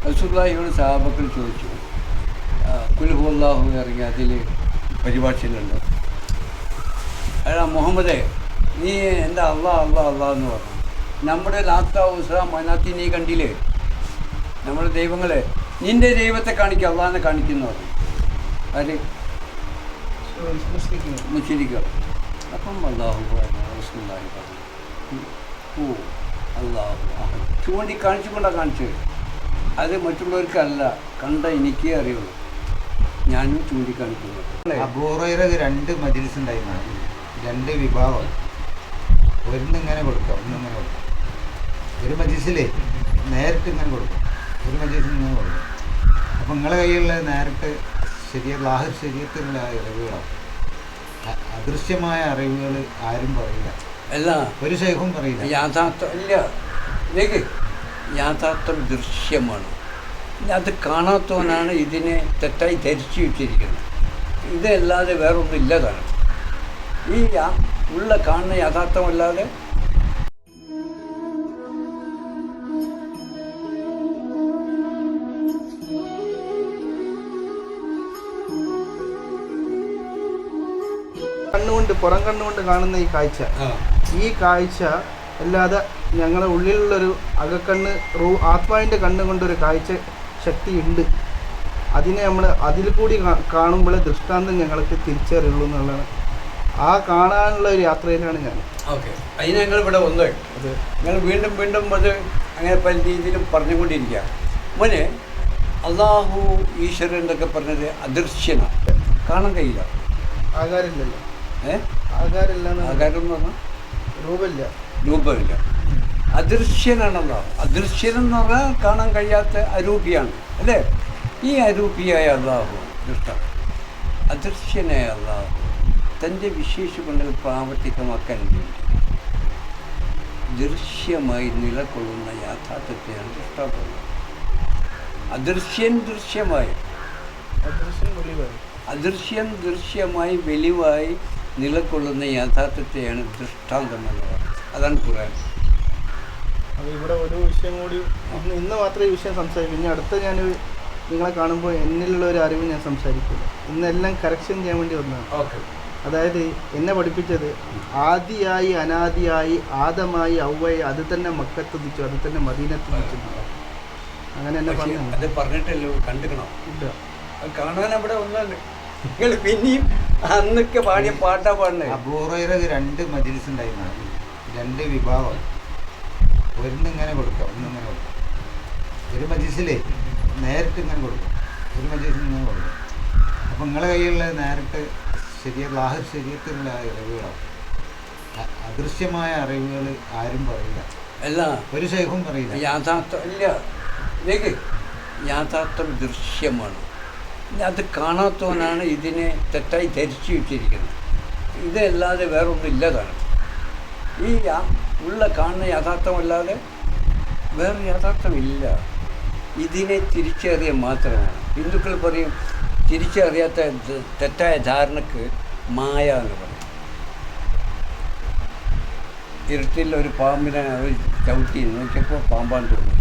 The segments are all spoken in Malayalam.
റസൂലുള്ളാഹിയോട് സഹാബക്കൾ ചോദിച്ചു, ഖുൽ ഹുവല്ലാഹു ഇറങ്ങി അതിൽ പരിഭാഷയിലുണ്ട്, അല്ല മുഹമ്മദേ നീ എന്താ അള്ളാ അള്ളാ അള്ളാ എന്ന് പറഞ്ഞു. നമ്മുടെ ലാത്ത ഉസ മനാത്തി നീ കണ്ടില്ലേ, നമ്മുടെ ദൈവങ്ങളെ നിൻ്റെ ദൈവത്തെ കാണിക്കുക, അള്ളാഹിനെ കാണിക്കുന്നു പറഞ്ഞു. ആര്? മുശ്രിക്കുകൾ. അപ്പം അള്ളാഹു റസൂലുള്ളാഹി പറഞ്ഞു, ഓ അള്ളാഹു ചൂണ്ടിക്കാണിച്ചുകൊണ്ടാണ് കാണിച്ചത്. അത് മറ്റുള്ളവർക്കല്ല, കണ്ട എനിക്കേ അറിയുള്ളൂ, ഞാനും ചൂണ്ടിക്കാണിക്കുന്നു. അബൂ ഹുറൈറക്ക് 2 മജ്‌ലിസ് ഉണ്ടായിരുന്നു, 2 വിഭാഗം. ഒന്നിങ്ങനെ കൊടുക്കാം, ഒന്നിങ്ങനെ കൊടുക്കാം. ഒരു മജ്‌ലിസിൽ നേരിട്ട് ഇങ്ങനെ കൊടുക്കും, ഒരു മജ്‌ലിസിൽ ഇങ്ങനെ കൊടുക്കും. അപ്പം നിങ്ങളുടെ കയ്യിലുള്ള നേരിട്ട് ലാഹിർ ശരീരത്തിലുള്ള അറിവുകളാണ്. അദൃശ്യമായ അറിവുകൾ ആരും പറയില്ല, അല്ല ഒരു ശൈഖും പറയില്ല. യാഥാർത്ഥ്യം ഇല്ല, ഇല്ലെങ്കിൽ യാഥാർത്ഥ്യം ദൃശ്യമാണ്. അത് കാണാത്തവനാണ് ഇതിനെ തെറ്റായി ധരിച്ചു വെച്ചിരിക്കുന്നത്. ഇതല്ലാതെ വേറൊന്നും ഇല്ലതാണ്. ഈ ഉള്ള കാണുന്ന യാഥാർത്ഥ്യമല്ലാതെ പുറം കണ്ണുകൊണ്ട് കാണുന്ന ഈ കാഴ്ച അല്ലാതെ ഞങ്ങളുടെ ഉള്ളിലുള്ളൊരു അകക്കണ്ണ് ആത്മാവിൻ്റെ കണ്ണുകൊണ്ടൊരു കാഴ്ച ശക്തി ഉണ്ട്. അതിനെ നമ്മൾ അതിൽ കൂടി കാണുമ്പോഴേ ദൃഷ്ടാന്തം ഞങ്ങൾക്ക് തിരിച്ചറിയുള്ളൂ എന്നുള്ളതാണ്. ആ കാണാനുള്ള ഒരു യാത്രയിലാണ് ഞാൻ. ഓക്കെ, അതിന് ഞങ്ങൾ ഇവിടെ വന്നു. അത് ഞങ്ങൾ വീണ്ടും വീണ്ടും അത് അങ്ങനെ പല രീതിയിലും പറഞ്ഞുകൊണ്ടിരിക്കുക. മോനെ, അള്ളാഹു ഈശ്വരൻ എന്നൊക്കെ പറഞ്ഞത് അദൃശ്യനാണ്, കാണാൻ കഴിയില്ല. ആകാരമില്ലല്ലോ. ആകാരം എന്ന് പറഞ്ഞാൽ രൂപമില്ല. അദൃശ്യനാണല്ലോ. അദൃശ്യനെന്ന് പറഞ്ഞാൽ കാണാൻ കഴിയാത്ത അരൂപിയാണ്, അല്ലേ? ഈ അരൂപിയായ അള്ളാഹു ദൃഷ്ടം, അദൃശ്യനായ അള്ളാഹു തൻ്റെ വിശേഷങ്ങൾ പ്രാവർത്തികമാക്കാൻ വേണ്ടി ദൃശ്യമായി നിലകൊള്ളുന്ന യാഥാർത്ഥ്യത്തെയാണ് ദൃഷ്ടാന്തം. അദൃശ്യൻ ദൃശ്യമായി വെളിവായി നിലകൊള്ളുന്ന യാഥാർത്ഥ്യത്തെയാണ് ദൃഷ്ടാന്തം എന്ന് പറയുന്നത്. അതാണ് ഖുർആൻ. അപ്പോൾ ഇവിടെ ഒരു വിഷയം കൂടി, ഇന്ന് മാത്രമേ ഈ വിഷയം സംസാരിക്കൂ. ഇനി അടുത്ത ഞാൻ നിങ്ങളെ കാണുമ്പോൾ എന്നിലുള്ള ഒരു അറിവ് ഞാൻ സംസാരിക്കില്ല. ഇന്നെല്ലാം കറക്ഷൻ ചെയ്യാൻ വേണ്ടി വന്നതാണ്. ഓക്കെ. അതായത് എന്നെ പഠിപ്പിച്ചത് ആദിയായി അനാദിയായി ആദമായി ഔവയായി അത് തന്നെ മക്കത്തുദിച്ചു, അത് തന്നെ മദീനത്തുദിച്ചു. അങ്ങനെ എന്നെ പറഞ്ഞു. അത് പറഞ്ഞിട്ടല്ലോ, കണ്ടിക്കണോ? ഇല്ല, അത് കാണാൻ അവിടെ ഒന്നല്ലേ. നിങ്ങൾ പിന്നെയും അന്നൊക്കെ പാടിയ പാട്ടാ പാടുന്നത്. അബൂ ഹുറൈറക്ക് 2 മജ്‌ലിസ് ഉണ്ടായിരുന്നു, 2 വിഭാഗം. ഒന്നിങ്ങനെ കൊടുക്കാം, ഒന്നിങ്ങനെ കൊടുക്കാം. ഒരു മജ്‌ലിസിൽ നേരിട്ട് ഇങ്ങനെ കൊടുക്കും, ഒരു മജ്‌ലിസിൽ ഇങ്ങനെ കൊടുക്കും. അപ്പം നിങ്ങളുടെ കയ്യിലുള്ള നേരിട്ട് ലാഹിർ ശരീരത്തിലുള്ള അറിവുകളാണ്. അദൃശ്യമായ അറിവുകൾ ആരും പറയില്ല, അല്ല ഒരു ശൈഖും പറയില്ല. യാഥാർത്ഥ്യം ഇല്ല, ഇല്ലെങ്കിൽ യാഥാർത്ഥ്യം ദൃശ്യമാണ്. അത് കാണാത്തവനാണ് ഇതിനെ തെറ്റായി ധരിച്ചു വെച്ചിരിക്കുന്നത്. ഇതല്ലാതെ വേറൊന്നും ഇല്ലതാണ്. ഈ ഉള്ള കാണുന്ന യാഥാർത്ഥ്യമല്ലാതെ വേറെ യാഥാർത്ഥ്യമില്ല. ഇതിനെ തിരിച്ചറിയാൻ മാത്രമാണ്. ഹിന്ദുക്കൾ പറയും തിരിച്ചറിയാത്ത തെറ്റായ ധാരണക്ക് മായ എന്ന് പറയും. ഇരുട്ടിൽ ഒരു പാമ്പിനെ ചവിട്ടി നോക്കിയപ്പോൾ പാമ്പാൻ തോന്നി,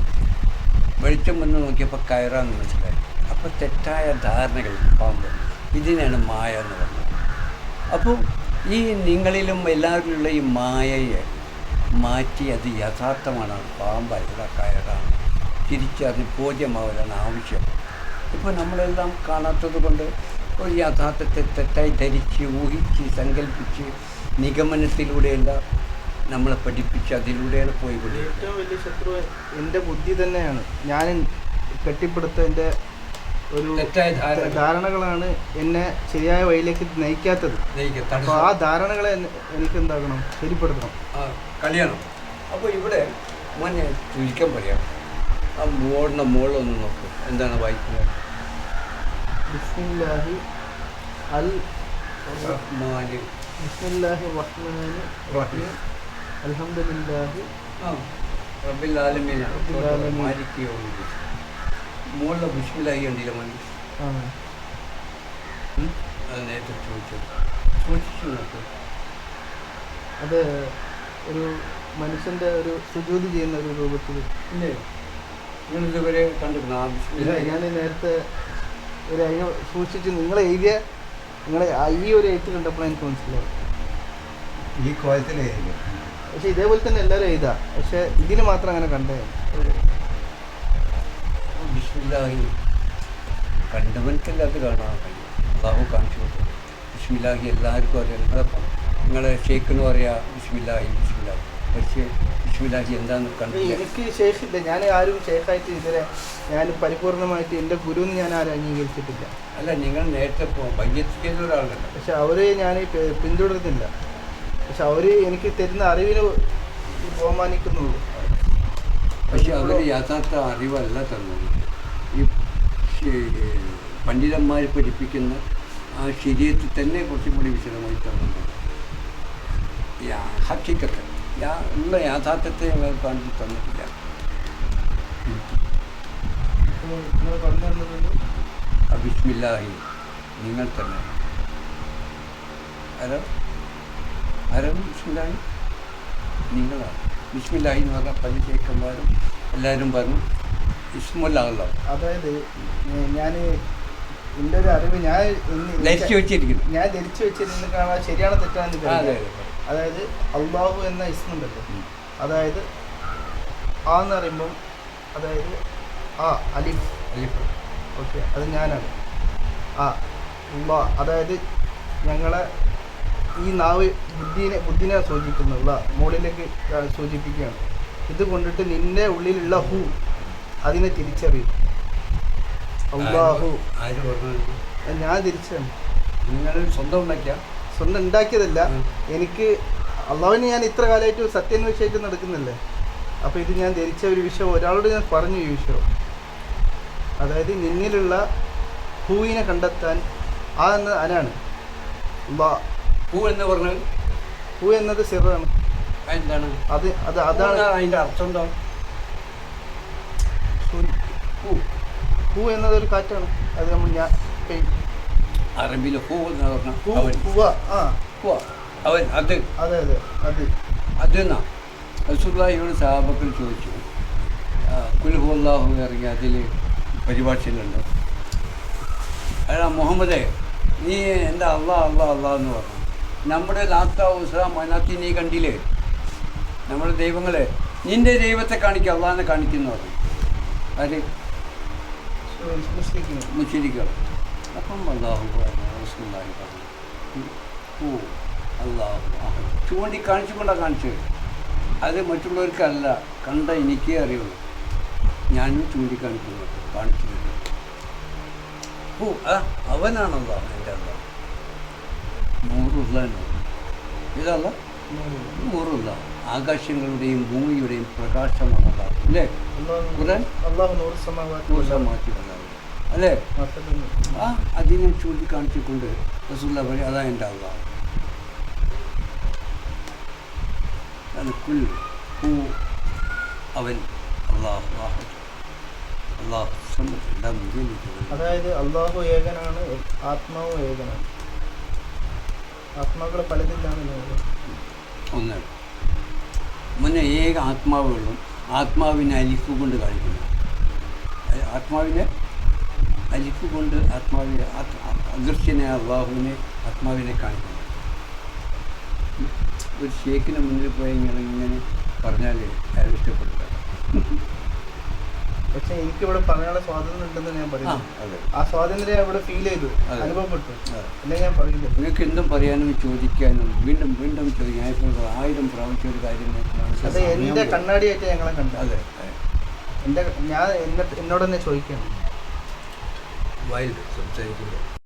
വെളിച്ചം വന്ന് നോക്കിയപ്പോൾ കയറാന്ന് മനസ്സിലായി. അപ്പോൾ തെറ്റായ ധാരണകൾ പാമ്പ്, ഇതിനാണ് മായ എന്ന് പറഞ്ഞത്. അപ്പോൾ ഈ നിങ്ങളിലും എല്ലാവരിലുള്ള ഈ മായയെ മാറ്റി അത് യഥാർത്ഥമാണ്, പാമ്പല്ല കയറാണ്, തിരിച്ചറിഞ്ഞ് ബോധ്യമാവലാണ് ആവശ്യം. ഇപ്പോൾ നമ്മളെല്ലാം കാണാത്തത് കൊണ്ട് ഒരു യാഥാർത്ഥ്യത്തെ തെറ്റായി ധരിച്ച് ഊഹിച്ച് സങ്കല്പിച്ച് നിഗമനത്തിലൂടെയല്ല നമ്മളെ പഠിപ്പിച്ച് അതിലൂടെയാണ് പോയിക്കൊണ്ടിരിക്കുന്നത്. ഏറ്റവും വലിയ ശത്രു എൻ്റെ ബുദ്ധി തന്നെയാണ്. ഞാൻ കെട്ടിപ്പടുത്ത എൻ്റെ ഒരു തെറ്റായ ധാരണകളാണ് എന്നെ ശരിയായ വഴിയിലേക്ക് നയിക്കാത്തത്. അപ്പോൾ ആ ധാരണകളെ എനിക്ക് എന്താക്കണം, ശരിപ്പെടുത്തണം, കളിയണം. അപ്പോൾ ഇവിടെ മോനെ ചുരുക്കം പറയാം. ആ മോളിൻ്റെ മുകളിലൊന്ന് നോക്ക്, എന്താണ് വായിക്കുന്നത്? ബിസ്മില്ലാഹി അൽ റഹ്മാനി ബിസ്മില്ലാഹി റഹ്മാനി റഹീം അൽഹംദുലില്ലാഹി റബ്ബിൽ ആലമീൻ മാലിക് യൗമിദ്ദീൻ. മുകളിലെ ബിസ്മില്ലാഹി ഉണ്ടല്ലോ മോനെ, അത് നേരത്തെ ചോദിച്ചു നോക്ക്. അത് ഒരു മനുഷ്യൻ്റെ ഒരു സുജൂദ് ചെയ്യുന്ന ഒരു രൂപത്തിൽ ഇല്ലേ? നിങ്ങൾ ഇതുവരെ കണ്ടിരുന്ന ഇല്ല, ഞാൻ നേരത്തെ ഒരു അതിനെ സൂക്ഷിച്ച് നിങ്ങൾ എഴുതിയ നിങ്ങൾ ഈ ഒരു എഴുത്ത് കണ്ടപ്പോൾ എനിക്ക് മനസ്സിലായി. ഈ കോലത്തിലായിരിക്കും. പക്ഷെ ഇതേപോലെ തന്നെ എല്ലാവരും എഴുതാം, പക്ഷെ ഇതിന് മാത്രം അങ്ങനെ കണ്ടേ. ബിസ്മില്ലാഹി കണ്ടവൻക്കല്ല അത് കാണാൻ കഴിയും. അള്ളാഹു കാണിച്ചു കൊടുക്കും. ബിസ്മില്ലാഹി എല്ലാവർക്കും അറിയാം. നിങ്ങളെ ഷേഖിനും അറിയാം ബിസ്മില്ലാഹി ബിസ്മില്ലാഹി. പക്ഷേ ബിസ്മില്ലാഹി എന്താണെന്ന് കണ്ടില്ല. എനിക്ക് ഷേഖില്ല, ഞാൻ ആരും ഷേഖായിട്ട് ഇതുവരെ ഞാൻ പരിപൂർണമായിട്ട് എൻ്റെ ഗുരുവിന് ഞാൻ ആരും അംഗീകരിച്ചിട്ടില്ല. അല്ല, നിങ്ങൾ നേരത്തെ ബയ്യത്ത് ചെയ്ത ഒരാളല്ല. പക്ഷെ അവരെ ഞാൻ പിന്തുടരുന്നില്ല. പക്ഷെ അവർ എനിക്ക് തരുന്ന അറിവിന് ബഹുമാനിക്കുന്നുള്ളൂ. പക്ഷെ അവർ യഥാർത്ഥ അറിവല്ല തന്നത്. ഈ പണ്ഡിതന്മാർ പഠിപ്പിക്കുന്ന ആ ശരീരത്തിൽ തന്നെ കുറച്ചും കൂടി വിശദമായി തന്നത്. ഹക്കീക്കത്ത് ഉള്ള യാഥാർത്ഥ്യത്തെ ഞങ്ങൾ കാണിച്ചു തന്നിട്ടില്ല. നിങ്ങൾ പറഞ്ഞു തന്നത് ബിസ്മില്ലാഹി നിങ്ങൾ തന്നെ ആരാണ് ബിസ്മില്ലാഹി? നിങ്ങളാണ്. ബിസ്മില്ലാഹി എന്ന് പറഞ്ഞാൽ പല ശേഖന്മാരും എല്ലാവരും പറഞ്ഞു ഇസ്മുല്ലാഹ്. അതായത് ഞാൻ എൻ്റെ ഒരു അറിവ് ഞാൻ ധരിച്ചു വെച്ചിരിക്കുന്നു. ഞാൻ ധരിച്ചു വെച്ചിരുന്ന കാണാൻ ശരിയാണോ തെറ്റാണെന്ന് അതെ. അതായത് അള്ളാഹു എന്ന ഇസ്മുണ്ടല്ലോ, അതായത് ആ എന്ന് പറയുമ്പം അതായത് ആ അലിഫ് ഓക്കെ, അത് ഞാനാണ്. ആ ഉള്ള അതായത് ഞങ്ങളെ ഈ നാവ് ബുദ്ധിനെ സൂചിക്കുന്നുള്ള മുകളിലേക്ക് സൂചിപ്പിക്കുകയാണ്. ഇത് കൊണ്ടിട്ട് നിന്റെ ഉള്ളിലുള്ള ഹു അതിനെ തിരിച്ചറിയും. അള്ളാഹു ഞാൻ തിരിച്ചറിയും. നിങ്ങൾ സ്വന്തം ഉണ്ടാക്കിയതല്ല. എനിക്ക് അള്ളാഹുവിനെ ഞാൻ ഇത്ര കാലമായിട്ട് സത്യാന്വേഷിച്ച് നടക്കുന്നില്ലേ. അപ്പോൾ ഇത് ഞാൻ ധരിച്ച ഒരു വിഷയം ഒരാളോട് ഞാൻ പറഞ്ഞു. ഈ വിഷയം അതായത് നിന്നിലുള്ള ഹൂവിനെ കണ്ടെത്താൻ ആ എന്ന അനാണ്. ഹൂ എന്ന് പറഞ്ഞാൽ ഹൂ എന്നത് സിറാണ്. എന്താണ് അതാണ് അതിൻ്റെ അർത്ഥം. എന്താ ഹൂ എന്നത് ഒരു കാറ്റാണ്. അത് നമ്മൾ അറബിയിൽ ഹൂ എന്ന് പറഞ്ഞാൽ അവൻ അത് അതെ അതെ അത് അതെന്നാ. റസൂലുള്ളാഹിയോട് സഹാബത്തിൽ ചോദിച്ചു, ഖുൽ ഹുവല്ലാഹു ഇറങ്ങി അതിൽ പരിഭാഷയിലുണ്ട്. അല്ല മുഹമ്മദേ, നീ എന്താ അള്ളാ അള്ളാ അള്ളാ എന്ന് പറഞ്ഞു. നമ്മുടെ ലാത്ത ഉസ്ര മനാത്തി നീ കണ്ടില്ലേ? നമ്മുടെ ദൈവങ്ങളെ നിൻ്റെ ദൈവത്തെ കാണിക്കുക, അള്ളാഹിനെ കാണിക്കുന്നു പറഞ്ഞു. അത് മുശ്രിക്കുകൾ. അപ്പം അള്ളാഹു റസൂലുള്ളാഹി പറഞ്ഞു, ഓ അള്ളാഹു ചൂണ്ടിക്കാണിച്ചുകൊണ്ടാണ് കാണിച്ചത്. അത് മറ്റുള്ളവർക്കല്ല, കണ്ട എനിക്കേ അറിയുള്ളൂ. ഞാനും ചൂണ്ടിക്കാണിക്കുന്നു, കാണിച്ചു തരുന്നു. അവനാണല്ലോ എൻ്റെ അല്ല. നൂറുള്ള ഇതല്ല, നൂറുള്ള ആകാശങ്ങളുടെയും ഭൂമിയുടെയും പ്രകാശമാണല്ലോ അല്ലേ? ഖുർആൻ മാറ്റി അല്ലേ? അതിനെ ചൂണ്ടിക്കാണിച്ചുകൊണ്ട് റസൂലുള്ളാഹി പറയും, അതാ എൻ്റെ അല്ലാഹ്. അവൻ അതായത് അള്ളാഹു ഏകനാണ്, ആത്മാവും ഏകനാണ്. ആത്മാക്കൾ പലതില്ലാന്ന് ഒന്നാണ്. മുന്നേ ഏക ആത്മാവുകളും ആത്മാവിനെ അലിഫ് കൊണ്ട് കാണിക്കുന്നു. ആത്മാവിനെ അലിഫ് കൊണ്ട് ആത്മാവിനെ അദൃശ്യനെ അള്ളാഹുവിനെ ആത്മാവിനെ കാണിക്കുന്നു. ഒരു ഷേക്കിന് മുന്നിൽ പോയി ഇങ്ങനെ പറഞ്ഞാൽ അയാൾ ഇഷ്ടപ്പെടില്ല. പക്ഷെ എനിക്കിവിടെ പറയാനുള്ള സ്വാതന്ത്ര്യം ഉണ്ടെന്ന് ഞാൻ പറയുന്നു. ആ സ്വാതന്ത്ര്യം ഇവിടെ ഫീൽ ചെയ്തു, അനുഭവപ്പെട്ടു. അല്ലെ ഞാൻ പറയില്ല. നിങ്ങൾക്ക് എന്തും പറയാനും ചോദിക്കാനും വീണ്ടും വീണ്ടും ചോദിക്കാൻ 1000 പ്രാവശ്യം ഒരു കാര്യം. അത് എൻ്റെ കണ്ണാടിയായിട്ട് ഞങ്ങളെ കണ്ടു. അതെ, ഞാൻ എന്നോട് തന്നെ ചോദിക്കണം വായിൽ സംസാരിക്കുമ്പോൾ